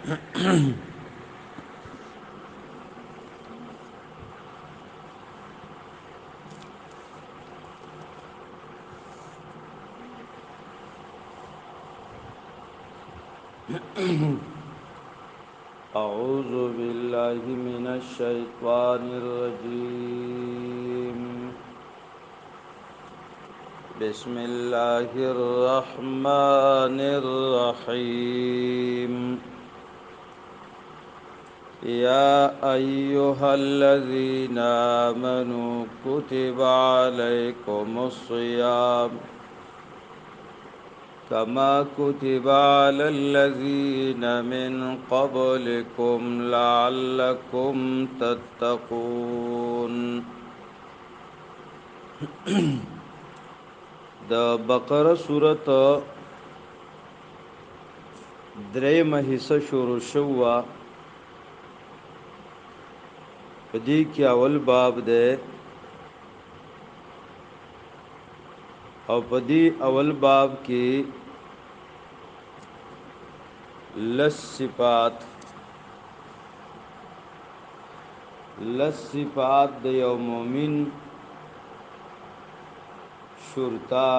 أعوذ بالله من الشيطان الرجيم بسم الله الرحمن الرحيم يا أيها الذين آمنوا كتب عليكم الصيام كما كتب على الذين من قبلكم لعلكم تتقون د بقره سورت درېمه حصہ شروع شوه پدې کې اول باب ده او پدې اول باب کې لس صفات د یو مؤمن شرطا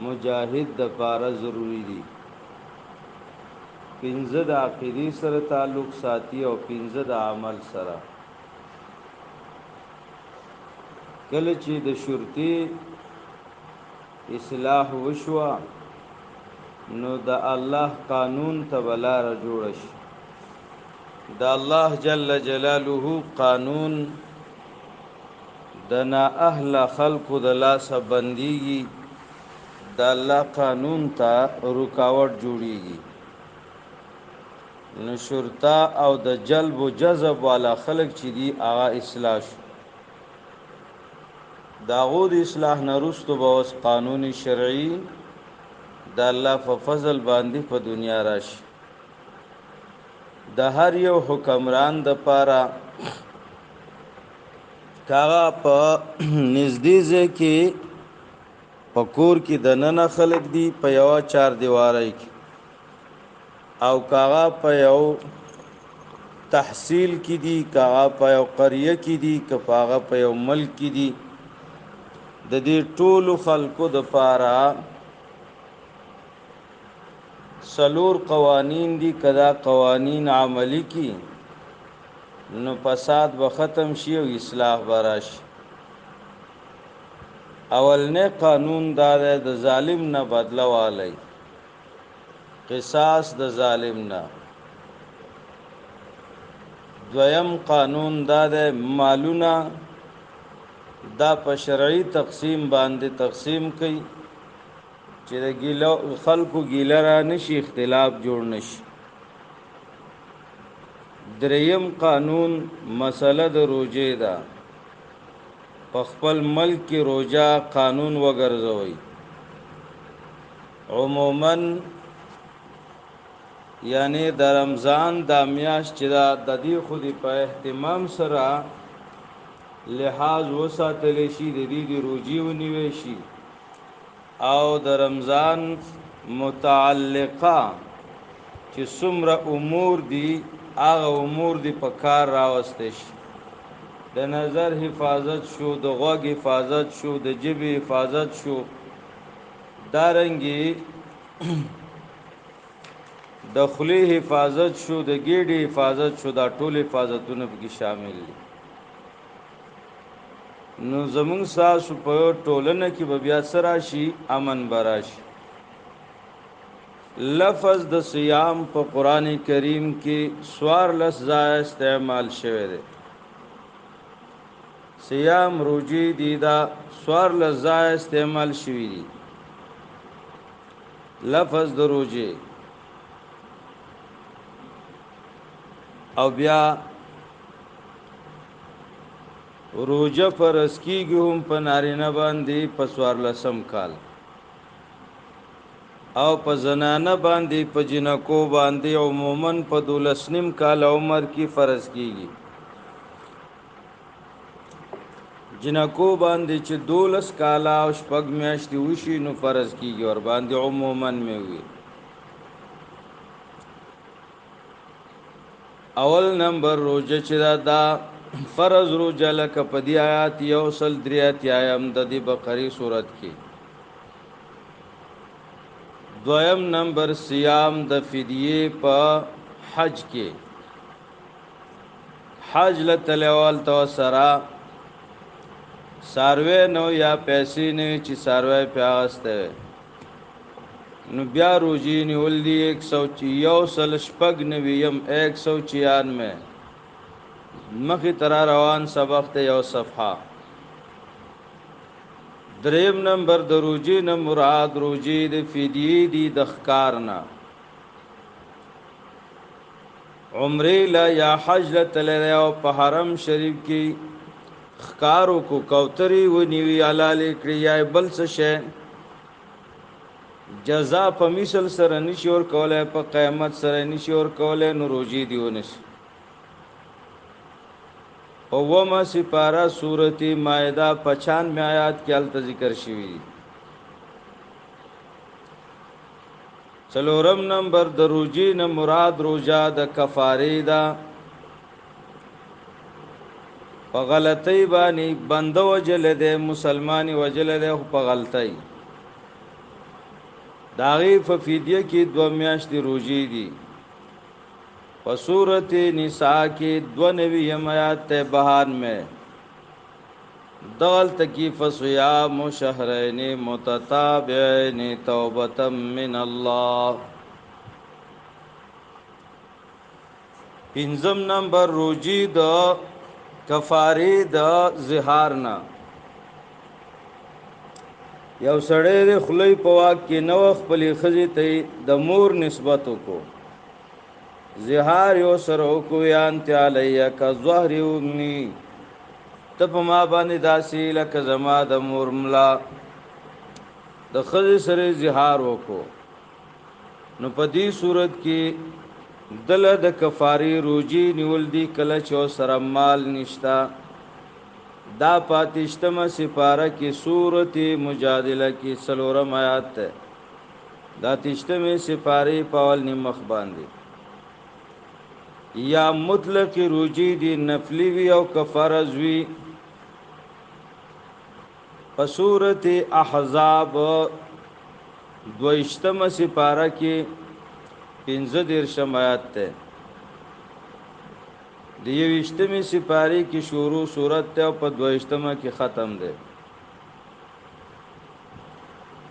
مجاهد د پاره ضروری دي پنځه د عقیدې سره تعلق ساتي او پنځه د عمل سره کله چې د شرطي اصلاح وشوا نو د الله قانون ته بلار جوړ شي د الله جل جلاله قانون د نا اهل خلق د لاس بنديږي د الله قانون ته رکاوټ جوړيږي نو شرطا او د جلب و جذب والا خلق چې دي هغه اصلاح شو داغود اصلاح نرستو باوس قانون شرعي د الله په فضل باندې په دنیا راشي د هر یو حکمران د پاره کاغه په نږدې ځکه پکور کې د نن خلق دی په یو چار دیوارای کې او کاغه په یو تحصیل کې دی کاغه په یو قريه کې دی کاغه په یو ملک کې دی د دې ټولو خلقو د پاره سلور قوانین دي کدا قوانین عملی کی نو فساد به ختم شي او اصلاح براش اولنه قانون دار د ظالم نه بدلا والی قصاص د ظالم نه دویم قانون دار مالونه دا په شرعي تقسیم باندې تقسیم کړي چې د ګیلو خلقو ګیله را نشي اختلاف جوړ نشي دریم قانون مسله د روزه ده په خپل ملک کې روزه قانون وګرځوي عموما یعنی د رمضان د میاشت چې د دې خودي په اهتمام سره لحاظ وساتل شي د دې روزي ونیوي شي او د رمضان متعلقه چې څومره امور دي هغه امور دي په کار راوستي شي د نظر حفاظت شو د غوږ حفاظت شو د جبه حفاظت شو دارنګي د خلی حفاظت شو د ګیډې حفاظت شو دا ټول حفاظتونه پکې شامل دي نو زمون ساسو په ټولنه کې به بیا سره شي امن براشي لفظ د صيام په قران کریم کې سوار لفظه استعمال شوی دی صيام روزي دي دا سوار لفظه استعمال شوی دی لفظ د روزي او بیا روجه فرض کیږي هم په نارینه باندې په سوار لسم کال او په زنانه باندې په جنکو باندې عموما په دولسنیم کال عمر کې فرض کیږي جنکو باندې چې 12 کال او شپږ میاشتې وشي نو فرض کیږي اور باندې عموما مې وي اول نمبر روزه چې دا فرض روزه لکه په دی آیات یو سل دریات یایم د دې بقری صورت کې. دویم نمبر صیام د فدیه په حج کې حج لتلوال تو سرا ساروی نو یا پیسې نه چې ساروی پیاغسته نو بیا روزی نیول دی 196 مخی ترا روان سبق ته یو صفحه. دریم نمبر د روزی نه مراد روزی د فدیه دی د ښکار نه عمره لا یا حج لتل او په حرم شریف کې ښکارو کو کوتري و نیوی علاله کړی یا بل څه شي جزا په مثل سره نشور کوله په قیامت سره نشور کوله نو روزي دیونس. او وما سپارا سورتی مائده 95 آیات کې ال ذکر شوی. څلورم نمبر د روزي نه مراد روزه د کفاره ده په غلطی باندې بنده وجل ده مسلمانی وجل ده په غلطی داغی ففیدیه کی 2 میاشتې روزي دي. په سورۃ نساء کې 92 آیات بہان میں دغل تکیف صیام شهرین متتابعین توبة من الله. پنځم نمبر روزي د کفاره د زهار نه یو سړی د خلی په واک کې نو خپل خزي ته د مور نسبت کو زهار یو سره کو یان تعالی کا ظهر امي تپ ما باندې داسي لک زما د مور ملا د خزي سره زهار وکړو نو په دې صورت کې دل د کفاری روجی نیول دی کله چو سره مال نشتا. دا پاتشتمه سپاره کې سورۃ مجادله کې سلورم آیات ده. دا تشتمه سپاره پاول نیمخ باندې یا مطلق روجی دی نفلی وی او کفارز وی. په سورۃ احزاب دویشتمه سپاره کې 15 آیات ته د 21 سپاری کی شروع صورت ته په 22 کې ختم ده.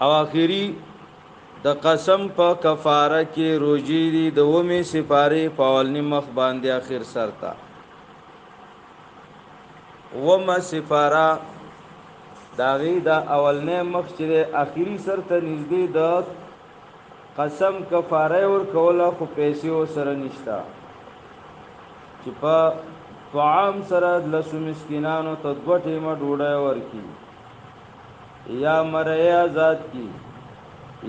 او اخیری د قسم په کفاره کې روزي دي د ومه سپاری په اولنی مخ باندې اخر سرتا ومه سپارا داغي دا اولنی مخ چې اخیری سرته نږدې د قسم کفاره ور کوله خو پیسې سره نشتا چې په طعام سره لسو مسکینانو ته 2 ټیمه ډوډۍ ورکی یا مرای آزاد کی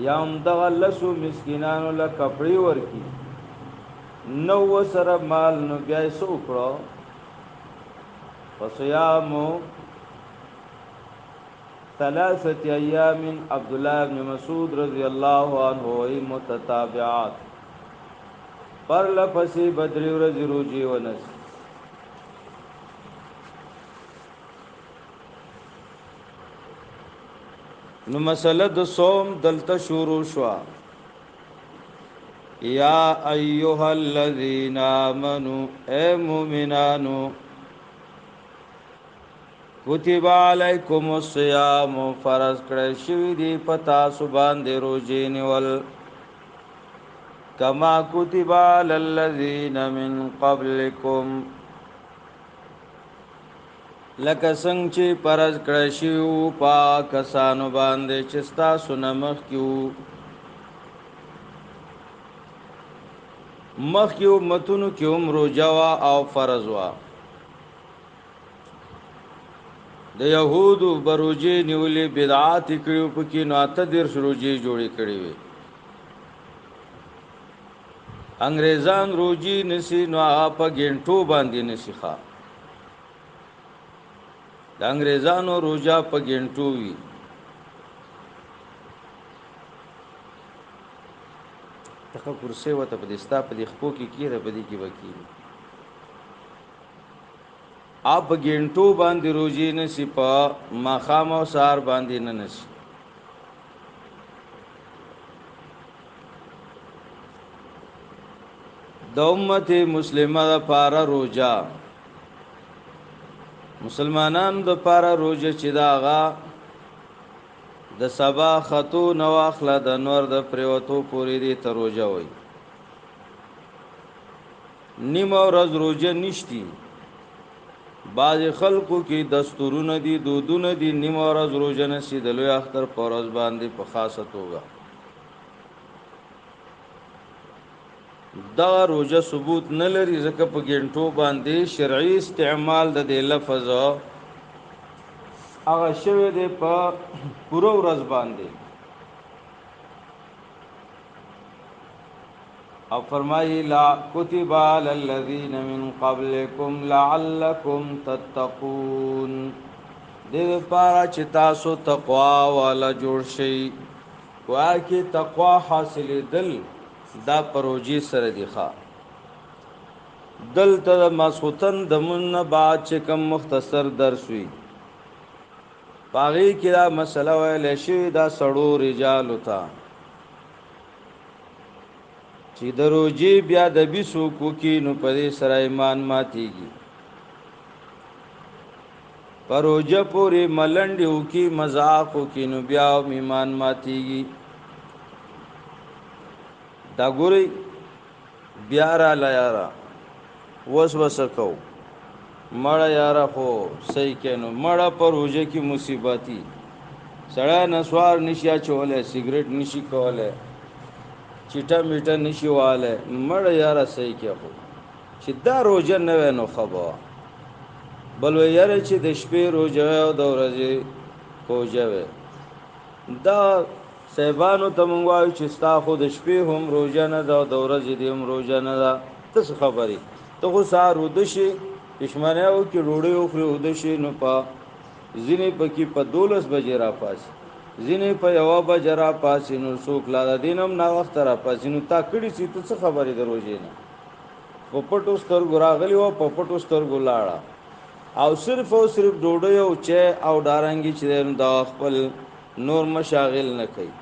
یا هم دغه لسو مسکینانو له کپړې ورکی نو سره مال نو بیا یې سو کړو فصيامو 3 ایام عبد الله بن مسعود رضی الله عنه ای متتابعات پر لپسی بدری ورځ روزي ونس. نو مسله د صوم دلته شروع شو. یا ایها الذین آمنوا اے مومنانو کتب علیکم الصیام فرض کړی شوی دی پتا سبحان دی روزي نیول کما کتب علی الذین من قبلکم لکه څنګه چې فرض کړی شوی پا کسانو باندې چې تاسو نمخ کیو مخیو متونو کې عمر جوا او فرض وا. د يهودو بروجي نیولې بدعات کړو په کې نو اته در روجي جوړې کړې وي. انګريزان روجي نسی نو په ګنټو باندې نسی ښا د انګريزانو روجا په ګنټو وي. تخه کرسي وته په دستا په خپو کې کیره په دې کې وکی اپ ګینټو باندې روزي نسی په ماخام او سار باندې نه نسی د امت مسلمه لپاره روزه مسلمانانو د لپاره روزه چې داغه د سبا خطو نو اخلا د نور د پریوتو پوری دی ته روزه وای نیمه ورځ روزه نشتی بعض خلکو کې دستورونه دي دودونه دي نیمه ورځ روزه نشي د لوی اختر پر ورځ باندې په خاصه توګه دا روزه ثبوت نه لري ځکه په ګنټو باندې شرعي استعمال د دې لفظ هغه شوی دی په پوره ورځ باندې او فرمایي لا کتب علی الذین من قبلکم لعلکم تتقون دې لپاره چې تاسو تقوا والا جوړ شئ واکه تقوا حاصل دل دا پروژی سره دی ښا دلته مسخوتن د من بعد چې کم مختصر درس وی پاغي کې دا مسله ویل شي دا سړو رجال وتا چې دروجی بیا د بیسو کو کې نو پرې سره ایمان ماتيږي پروجه پوری ملنډي او کې مذاق او کې نو بیا ایمان ماتيږي دا ګوري بیا را لیارا وسوسکو مړه یارا خو صحیح کینو مړه پروجه کې مصیبتي سړی نسوار نشیا چوله سیګریټ نشي کوله چټه میټه نشي واله مړ یاره صحیح کې خو چې دا روزه نه وینو خبر بل یاره چې د شپې روزه او د ورځې کوجه دا سیبانو ته مونږ وایو چې ستا خو د شپې هم روزه نه ده او د ورځې هم روزه نه ده څه خبرې ته خو سهار ودشي پښمنه او کې ډوډۍ وخوري ودشي نو په ځینې پکې په 12 بجې را پاسي زینې په یو بجرا پاسینو څوک لا دینم نا وخت را پاسینو تا کړي چې ته څه خبرې دروځې نه پپټو ستر ګراغلی او پپټو ستر ګلاړه او صرف ډوډۍ او چه او دارانګي چې دا خپل نور مشاغل نه کوي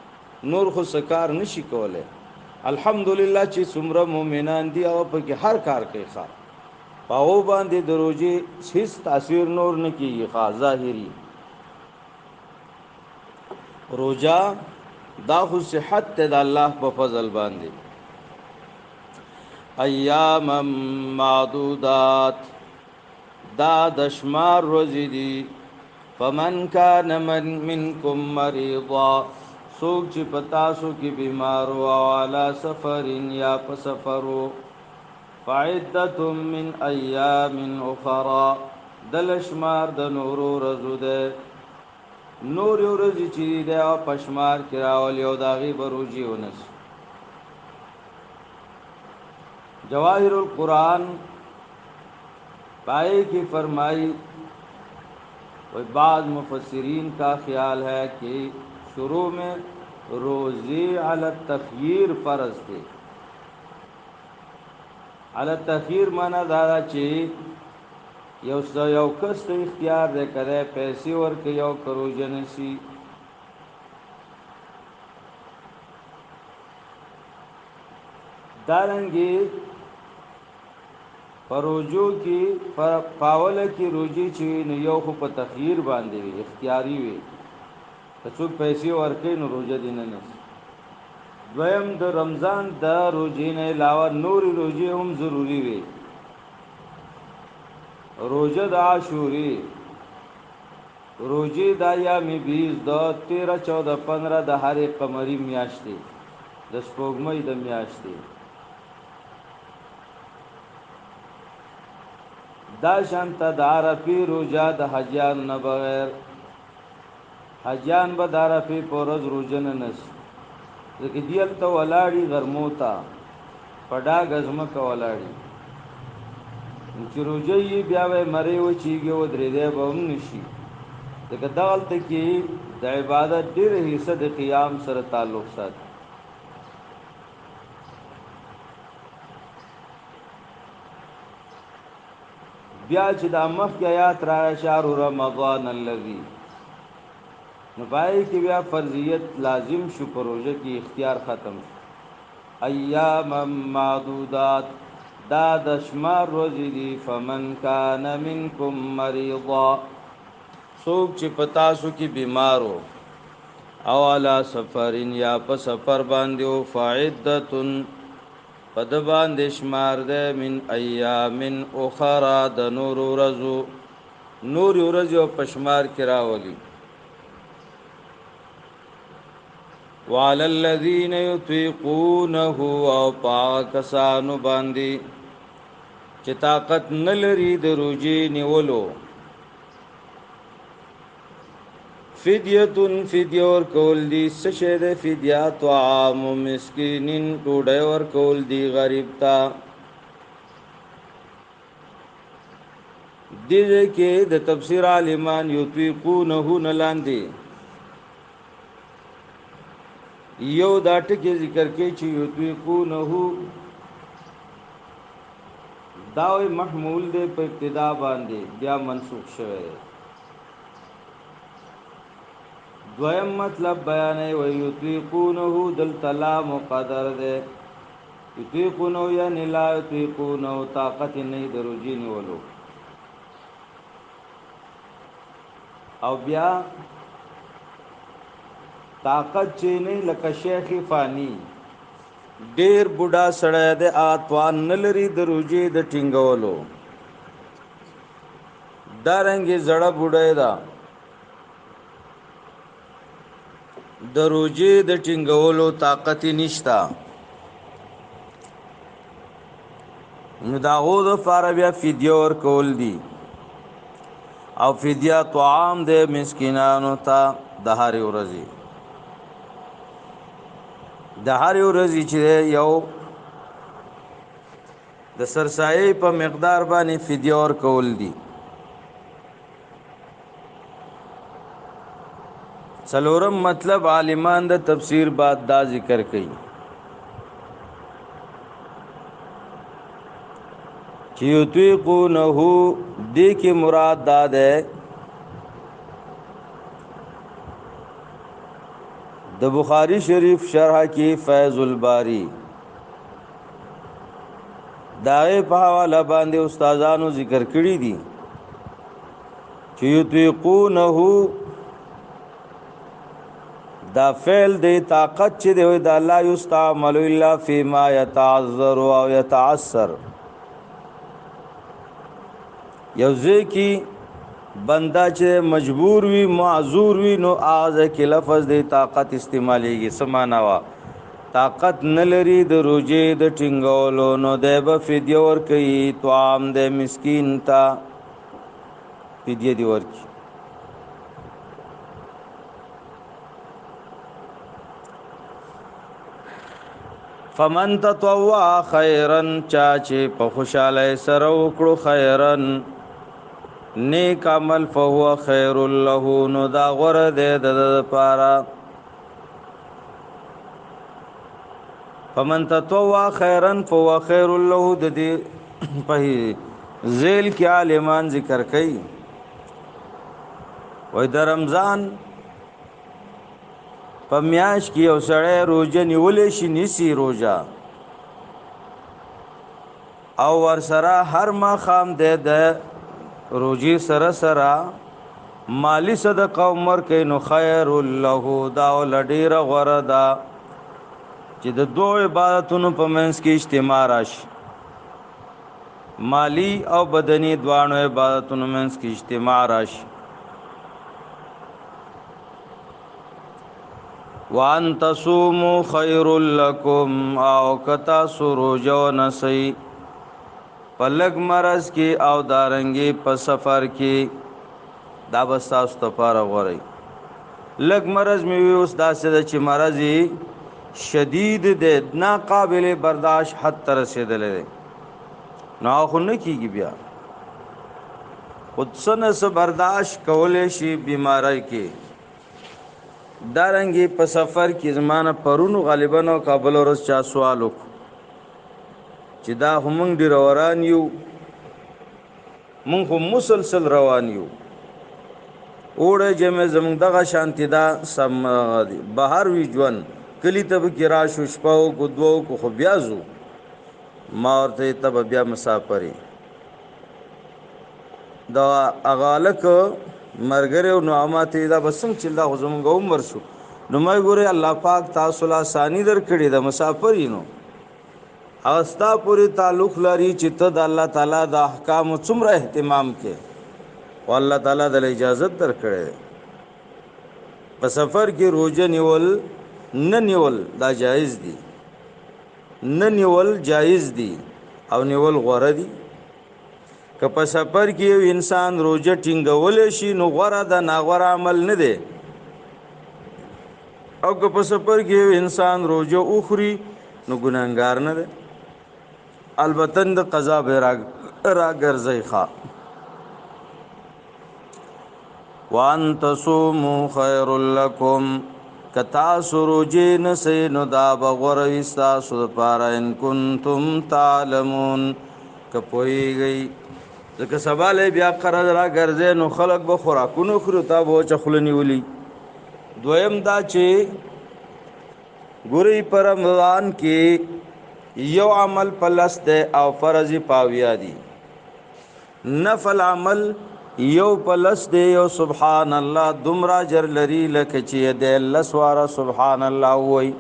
نور خو سکار نشي کوله الحمدلله چې څومره مؤمنان دي او په کې هر کار کوي ښا پاو باندې دروځي هیڅ تاثیر نور نه کیږي ښا ظاهري روجا دا خو صحت ته د الله په فضل باندې ایام معدودات دا د شمار روزي دي فمن کان منکم مریضا سوک چې پتا سو کې بیمار او علی سفر یا په سفرو فعدت من ایام اخرى دل شمار د نورو رزو ده نور یو رزي چې دی او پشمار کراول یو داغي بروجي ونس جواهر القرآن پائے کی فرمائی وہ بعض مفسرین کا خیال ہے کہ شروع میں روزی علی التخییر فرض تھے علی التخییر معنی دادا چی یو کس ته اختیار دې کړه پیسې ورکې یو کرو جنسی دارنګي پروجو کی پاول کی روجي چې نو یو خو په تخییر باندې وي اختیاري وي څو پیسې ورکې نو روزه دین نه دویم د رمضان د روزي نه علاوه نور روزي هم ضروری وي روزه د عاشوري روزي د ایام 20 د 13 14 15 د هرې قمری میاشتې د سپوږمۍ د میاشتې دا شانت د عرفي روزه د حجان نه بغیر حجان به د عرفي پورز روزه نه نس ځکه دیل ته ولاړی غرموتا پډا غزمه کا ولاړی چې روزه یې بیا وې مری و چیږي و درې دې به هم نشي دغه دالته کې د عبادت ډېر حصہ د قیام سره تعلق ساتي بیا چې د مخکې آیات را شهر رمضان الذي نو پای کې بیا فرضیت لازم شو، پروژه کې اختیار ختم شو. ایام معدودات دا د شمار ورځې دي. فمن کان منکم مریضا څوک چې پتا سو کې بیمارو او علی سفرین یا په سفر باندې او فعدتن پد باندې شمار ده من ایام اخرى د نور ورځو پشمار کراولی. وعلى الذين يطيقونه او پاکسانو باندې چې طاقت نلري د روزي نیولو فدیتون فدیه ور کول دي. سشه ده فدیه طعام مسکینین ډوډۍ ور کول دي غریب ته. دې کې د تفسیر عالمان یطيقونه نلاندي یو دا ټکی ذکر کوي چې یطيقونه داوی محمول دی په ابتدا باندې بیا منسوخ شوی. دویم مطلب بیانې و یطيقونه دلتلا مقدر دی. یطيقونه یعنی لا یطيقونه طاقت نه دروجی نیولو. او بیا طاقت چې نه لکه شیخ فانی ډیر بوډا سړی د اتوان نلري د روجي د ټینګولو دارنګي زړه بوډای دا د روجي د ټینګولو طاقت نشتا. نو دا غو د فاربیا فدیه ور کول دي او فدیه طعام د مسکینانو ته د هر ورځې چې یو د سرسایې په مقدار باندې فدیه ور کول دي. څلورم مطلب عالمان د تفسیر بعد دا ذکر کړي چې یطيقونه دې کې مراد دا ده د بخاری شریف شرح کې فیض الباری داغه په حواله باندې استادانو ذکر کړی دي چې یطيقونه دا فعل دی طاقت چې دی دا لا یستعمل الا فيما يتعذر او يتعسر. یو ځکه بندا چې مجبور وي معذور وي نو اعاذ کې لفظ دی طاقت استعماليږي. سمانا وا طاقت نلري د روزي د ټینګولو نو د به فدیه ور کوي طعام د مسکین ته فدیه دی ورکی. فمن تطوع خيرا چا چې په خوشاله سره وکړو خيرن نیک عمل فهو خير له نو دا غره دې د پاره. فمن تطوع خيرا فهو خير له د دې په ذیل کې عالمان ذکر کوي وای د رمضان په میاش کې یو سړی روزه نیولې شي نسی روزه او ور سره هر ما خام د روزي سره مالی صدقه عمر کې نو خیر له دا لډیره غره دا چې د دوه عبادتونو په منځ کې اجتماع راشي. مالی او بدني دوانو عبادتونو منځ کې اجتماع راشي. وان تصوموا خير لكم او کتا سروجو نسی پلګ مرز کې او دارنګي په سفر کې دا بساس ته پاره غوري. لګ مرز می اوس داسې چې مرزي شدید ده ناقابل برداشت حد تر رسیدلې نو خو نه کیږي بیا خودسنه سره برداشت کولې شي بیماری کې دارنګي په سفر کې زمانہ پرونو غالبا او کابل ورځ چا سوالو چې دا همنګ ډیر وران یو مونږ خو مسلسل روان یو. اوړه جمع زمونږ دغه شانتي دا سم بهر وي ژوند کلی ته به کې راشو شپه وکړو دوه وکړو خو بیا ځو. ما ورته ته به بیا مسافر یې. دا هغه هلک ملګری و نو ما ته دا به څنګه چې دا خو زمونږ عمر شو. نو ما ګورې الله پاک تاسو له اساني درکړې ده مسافر یې نو هغه ستا پورې تعلق لري چې ته د الله تعالی د احکامو څومره اهتمام کې او الله تعالی د اجازت درکړې. په سفر کې روزه نیول نه نیول دا جایز دي، نه نیول جایز دي او نیول غوره دي. که په سفر کې یو انسان روزه ټینګولی شي نو غوره ده، ناغوره عمل نه دی. او که په سفر کې یو انسان روزه وخوري نو ګناهګار نه دی. البته د قضا به راګرځئ ښه. وان تصوموا خیر لکم، که تاسو روزې نسئ نو دا به غوره وي ستاسو دپاره ان کنتم تعلمون که پوهیږئ. ځکه سبا لی بیا قرض راګرځئ نو خلک به خوراکونه خوري تا به وچه خوله نیولي. دویم دا چې ګورئ په رمضان کې یو عمل پلس دی او فرض پاویا دی. نفل عمل یو پلس دی یو سبحان الله دومره اجر لري لکه چې د 10 واره سبحان الله وای.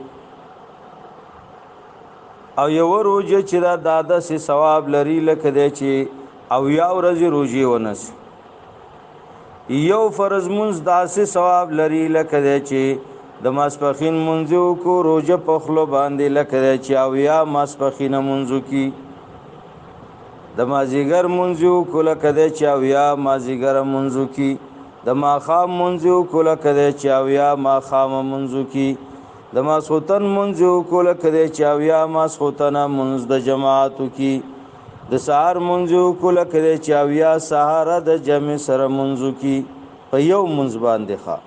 او یو روزه چې دا داسې ثواب لري لکه دی چې او یا ورځې روزې ونیسي. یو فرض مونځ داسې ثواب لري لکه دی چې د ماسپښین مونځ وکړو روژه په خولو باندې لکه دی چې او یا ماسپښینه مونځ وکړي. د مازدیګر مونځ وکړو لکه دی چې او یا مازدیګره مونځ وکړي. د ماښام مونځ وکړو لکه دی چې او یا ماښامه مونځ وکړي. د ماسخوتن مونځ وکړو لکه دی چې او یا ماسخوتنه مونځ د جماعت وکړي. د سهار مونځ وکړو لکه دی چې او یا سهاره د جمع سره مونځ وکړي. په یو مونځ باندې ښه.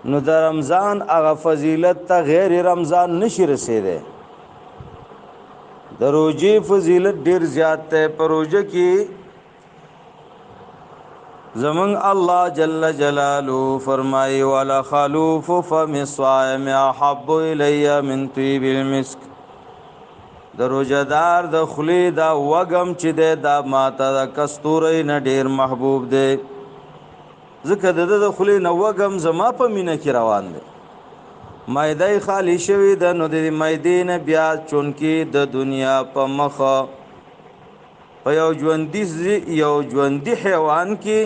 نو د رمضان هغه فضیلت ته غیر رمضان نشي رسیدی. د روزې فضیلت ډیر زیات دی. په روزه کې زمون الله جل جلاله فرمایي ولا خلوف فم الصائم احب الی من طیب المسک. د روزهدار د خولې دا وږم چې دی دا ماته د کستورۍ نه ډیر محبوب دی. ځکه د د خولې نه وږم زما په مینه کې روان دی. معده خالی شوی ده نو د معدې نه بیا چونکې د دنیا په مخه په یو ژوندي حیوان کې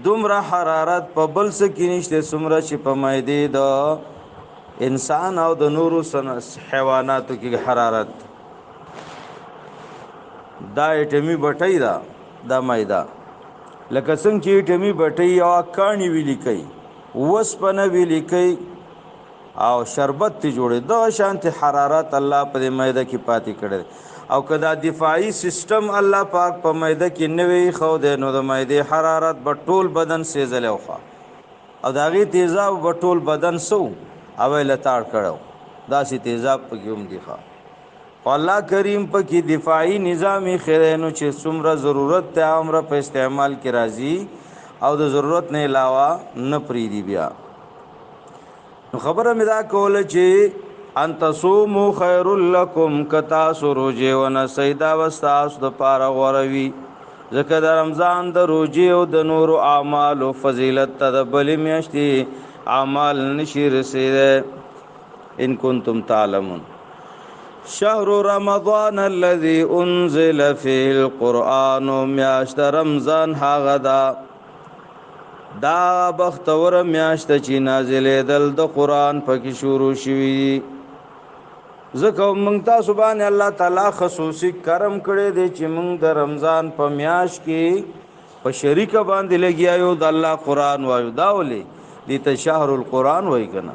دومره حرارت په بل څه کې نشته څومره چې په معدې د انسان او د نورو حیواناتو کې حرارت. دا ایټمي بټۍ ده دا معده لکه څنګه چې ایټمي بټۍ او کاڼي ویلي کوي وسپنه ویلي کوي او شربت تی جوړي دغه شانتي حرارت الله په معده کې پاتې کړي. او کدا دفاعي سیستم الله پاک په معده کې نوې خو ده نو د معده حرارت په ټول بدن سيزل اوخه او داغي تیزاب په ټول بدن سو او لتاړ کړو داسې تیزاب پکې هم دي ښه. الله کریم پکې دفاعي نظامی خیرینو چې څومره ضرورت ته عمره په استعمال کې راځي او د ضرورت نه علاوه نه پریدي. بیا نو خبره مې دا کوله چې ان تصوموا خیر لکم کتا سروجه ون سیدا واستاس د پاره غوروي. ځکه د رمضان د روجه او د نور اعمال او فضیلت ته د بلې میاشتې اعمال نشي رسیدي. ان کنتم تعلمون. شهر رمضان الذي انزل فيه القرآن میاشت رمضان هغه دا بختور میاشت چې نازلې دل د قرآن پکې شروع شوی. ځکه موږ تاسو باندې الله تعالی خصوصي کرم کړی دی چې موږ د رمضان په میاشت کې په شریکه باندې لګیایو د الله قرآن وایو. دا ولې دې ته شهر القرآن وایي کنه.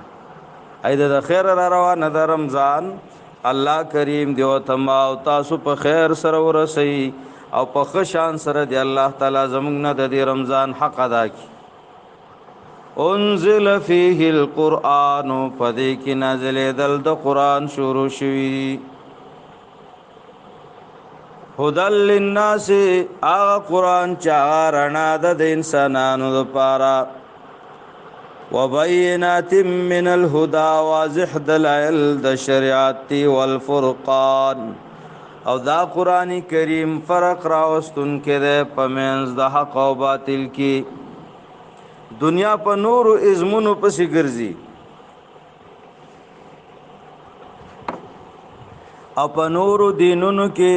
ایده د خیر را روانه د رمضان الله کریم دی او تما او تاسو په خیر سره ورسئ او په خشان سره دی الله تعالی زموږ نه د رمضان حق ادا کړي. انزل فيه القرآن پدې کې نازلې دل د قرآن شروع شوی. هدل للناس آغا قرآن چا رنا د انسانانو د پارا وبینات من الهدى واضح دلائل د شریعت والفرقان او دا قرآن کریم فرق راوستون کې ده پمنز د حق او باطل کې دنیا په نور ازمونو پسې ګرځي او په نور دینونو کې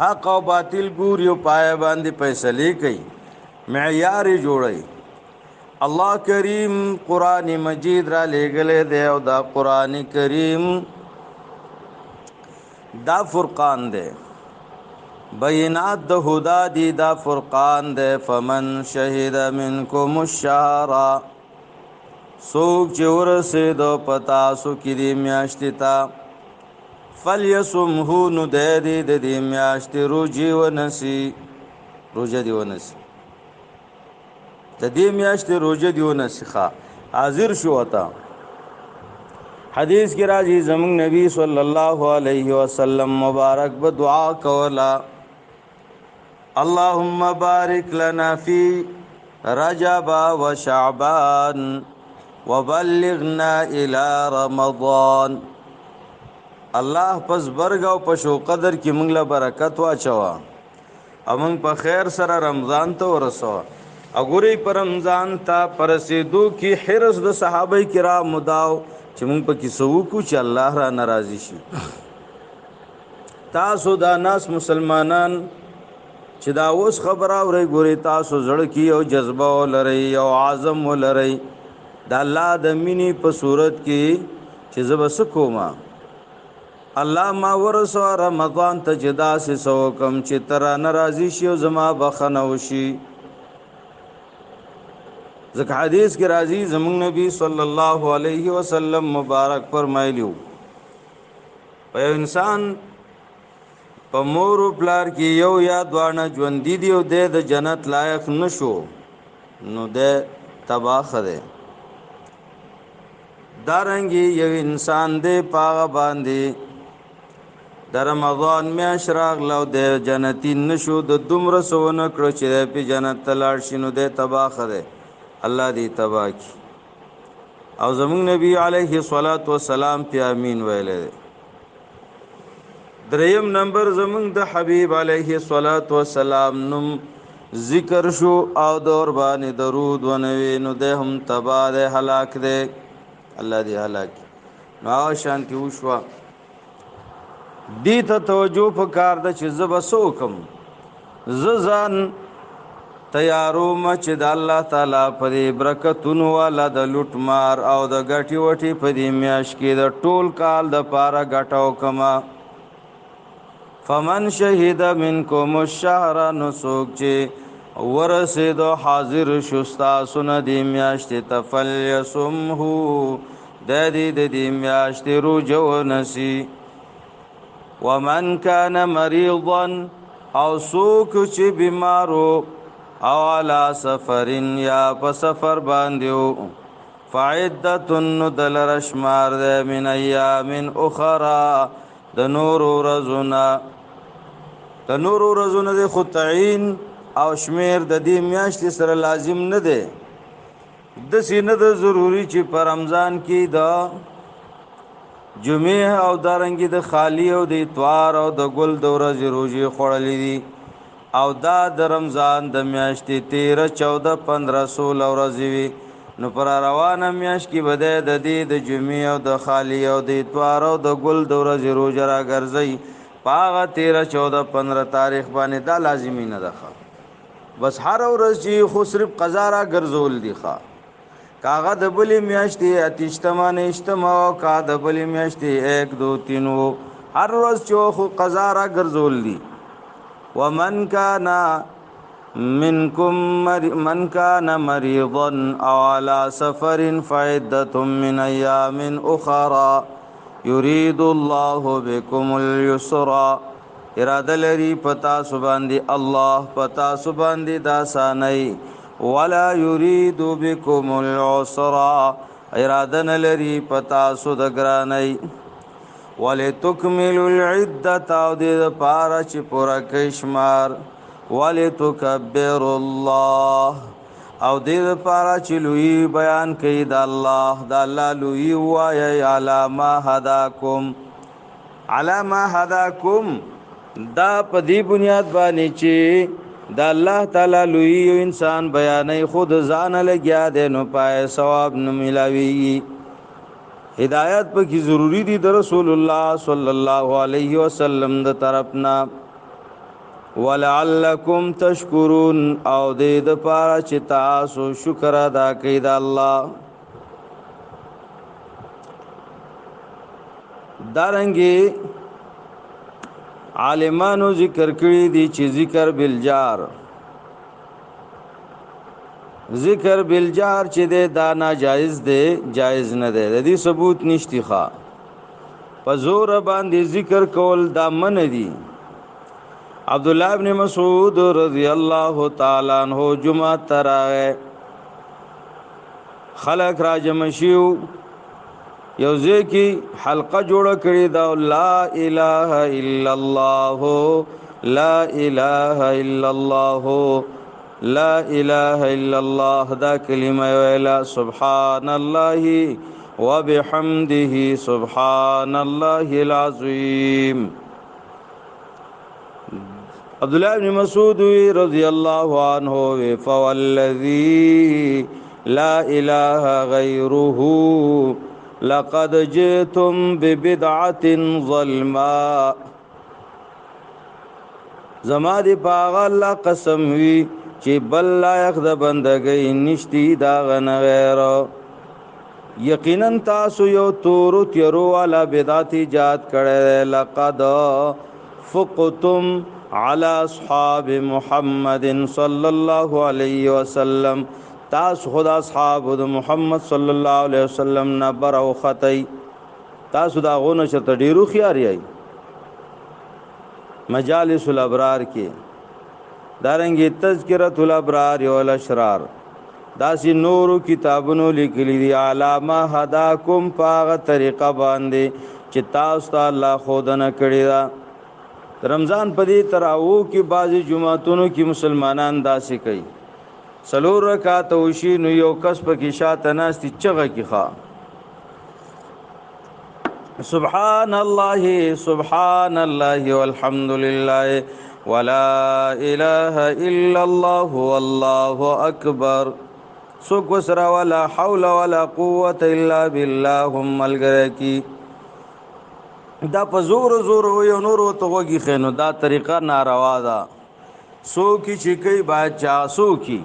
حق او باطل ګوري او پای باندې فیصله کوي معیار جوړي الله کریم قرآن مجید را لګلې دی او دا قرآن کریم دا فرقان دی بینات د هدا دی دا فرقان دی فمن شهد منکم الشهر سوک چې ورسېدو پتا سو کې دی میاشتې تا فلیصمه نو د دې میاشتې روزي ونسی روزه دی ونسی د دې میاشتې روزه دی ونسی حاضر شو وتا حدیث کی راځي زمون نبی صلی الله علیه وسلم مبارک به دعا کولا اللهم بارک لنا فی رجب وشعبان وبلغنا الى رمضان الله پس برګ او پشو قدر کی موږ له برکت واچوا امون په خیر سره رمضان ته ورسو اګوري پر رمضان ته پرسیدو کی حرس د صحابه کرام مداو چې موږ په کیسو کو چې الله را ناراضي شي تاسو دا ناس مسلمانان چې دا اوس خبره اوري ګوري تاسو زړه کی او جذبه ولري او عزم ولري دا الله د مینې په صورت کې چې زبس کوما الله ما ورسو رمضان ته جدا سه سو کم چې تر ناراضي شي او زما بخنو شي ځکه حدیث کې راځي زمون نبی صلی الله علیه وسلم مبارک فرمایلیو په انسان په مور او پلار کې یو یا دوانه ژوند دي او د جنت لایق نشو نو د تباہ ده دارنګي یو انسان دې پاغه باندې د رمضان میاشت راغلو د جنتی نشو د دومره سونه کړ چې په جنت تلاړ شینو د تباہ ده الله دې تبا کی او زمون نبی علیه الصلاۃ والسلام په امین ویلې دریم نمبر زمون د حبیب علیه الصلاۃ والسلام نوم ذکر شو او دور باندې درود ونوي نو ده هم تبا ده هلاک ده الله دې هلاک نو شانتی وشوا دې ته توجه پکار د چې زبسو کم ززان تیارو مچ د الله تعالی په برکتونو والا د لوټمار او د غټي وټي په دې میاش کې د ټول کال د پاره غټاو کما فمن شهید منکم الشهر نسوک چې ورسید حاضر شستا سن دې میاش ته تفلیسمه د دې میاش ته روزو نسی ومن کان مریضا او سوک چې بیمارو او علا سفرین یا په سفر باندې فعدتن دل رشمار ده من ایام اخرى د نور رزنا د خود تعین او شمیر د دې میاشتې سره لازم نه ده د سینه د ضروری چې په رمضان کې دا جمعه او دارنګي د خالی او د اتوار او د ګل د ورځې روزي خړلې دي او دا د رمضان د میاشتې 13 14 15 16 ورځې وي نو پر روانه میاشت کې بده د دې د جمعې او د خالی او د اتوار او د ګل د ورځې روزه را ګرځي پاغه 13 14 15 تاریخ باندې دا لازمي نه ده بس هر ورځ چې خو صرف قضا را ګرځول دي کاغه د بلې میاشتې اتشتمانه اجتماع او کا د بلې میاشتې 1 2 3 هر ورځ چې خو قضا را ګرځول دي ومن كان منكم من كان مريضا او على سفر فعدة من ايام اخرى يريد الله بكم اليسر اراده لري پتا سبحان الله پتا سبحان دي داساني ولا يريد بكم العسر اراده لري پتا سو دګراني ولتکملوا العدة او دې پارا چې پورا کشمار ولتکبروا الله او دې پارا چې لوی بیان کوي د الله لوی وایي علامه هداکم علامه هداکم دا په دې بنیاد باندې چې دا الله تعالی لوی انسان بیانې خود ځان لګیا دې نو پای ثواب نه ملاوي هدایت په کی ضروری دي د رسول الله صلی الله علیه وسلم د طرفنا ولعلکم تشکرون او دې د پاره چې تاسو شکر ادا کړئ د الله دارنګي عالمانو ذکر کړی دي چې ذکر بالجار ذکر بالجار چې دا ناجایز دی جایز نه دی د دې ثبوت نشتی ښا په زور باندې ذکر کول دا من دي عبد الله ابن مسعود رضی الله تعالی عنہ جمعه تراغه خلق را جمع شیو یو ځکه حلقه جوړه کړی دا لا اله الا الله لا اله الا الله لا اله الا الله دا کلمه ویلا سبحان الله وبحمده سبحان الله العظیم عبد الله بن مسعود رضی الله عنه فوالذی لا اله غیره لقد جئتم ببدعه ظلماء زما دی پاغ الله قسم وی چې بل لایق د بندګۍ نشتی دا غن غیر یقینا تاسو یو تور تیرو والا بدعت ایجاد کړه لقد فقتم على اصحاب محمد صلی الله علیه وسلم تاسو خدا اصحاب د محمد صلی الله علیه وسلم نه برو خطی تاسو دا غونه شته ډیرو خياري مجالس الابرار کې دارنګي تذکرۃ الابرار والاشرار داسی نورو کتابونو لیکلي دي علامه هداکم پاغه طریقه باندې چې تاسو ته الله خودنه کړی دا رمضان پدې تراو کې بعضی جمعهتونو کې مسلمانان داسې کوي سلور رکعات وشي نو یو کس په کې شاته ناستي چغه کې ښا سبحان الله والحمد لله ولا اله الا الله والله اکبر سوک وسرا ولا حول ولا قوه الا بالله هم الگرکی دا په زور یو نور ته وږي خینو دا طریقه ناروا ده سو کی چې کوي باچا سو کی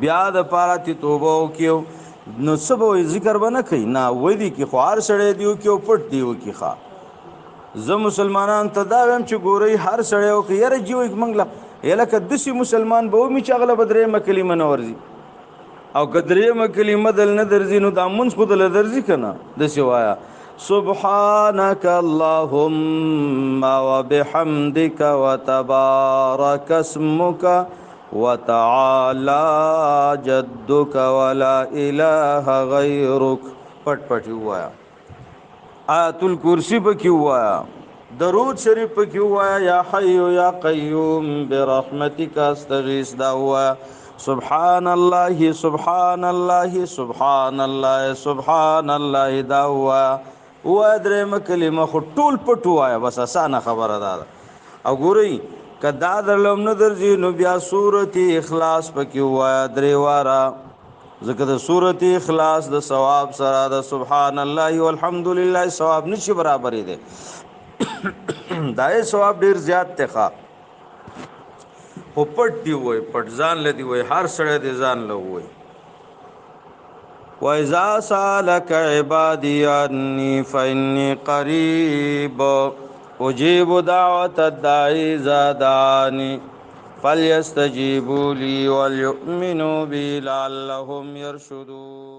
بیا د پاره تی توبه وکيو نو سبو ذکر بنه کوي نه وې دي کی خوار سړې دیو کیو پټ دیو کی ښا زه مسلمانان ته دا ویم چې ګوري هر سړی او کې یره جیو یک منګلا یلکه دسی مسلمان به می چغله بدرې مکلمه نورځي او قدرې مکلمه دل نه درځي نو دا مونږ خود له درځي کنه دسی وایا سبحانك اللهم وبحمدك وتبارك اسمك وتعالى جدك ولا اله غيرك پټ پټ وایا آیت الکرسی په کې وایا درود شریف په کې وایا یا حی یا قیوم برحمتک استغیث دا وایا سبحان الله سبحان الله سبحان الله سبحان الله دا وایا و درې کلمه خو ټول پټ وایا بس اسانه خبره ده او ګورئ کدا درلم نه درځي نو بیا سورۃ اخلاص په کې وایا درې واره ذکر د سورۃ اخلاص د ثواب سره د سبحان الله والحمد لله ثواب نشي برابرې ده دای ثواب ډیر زیات ته ښه او پټ دی وای پټ ځان لدی وای هر سړی دی ځان له وای وَإِذَا سَأَلَكَ عِبَادِي عَنِّي فَإِنِّي قَرِيبٌ أُجِيبُ دَعْوَةَ الدَّاعِ إِذَا دَعَانِ فَلْيَسْتَجِيبُوا لِي وَلْيُؤْمِنُوا بِي لَعَلَّهُمْ يَرْشُدُونَ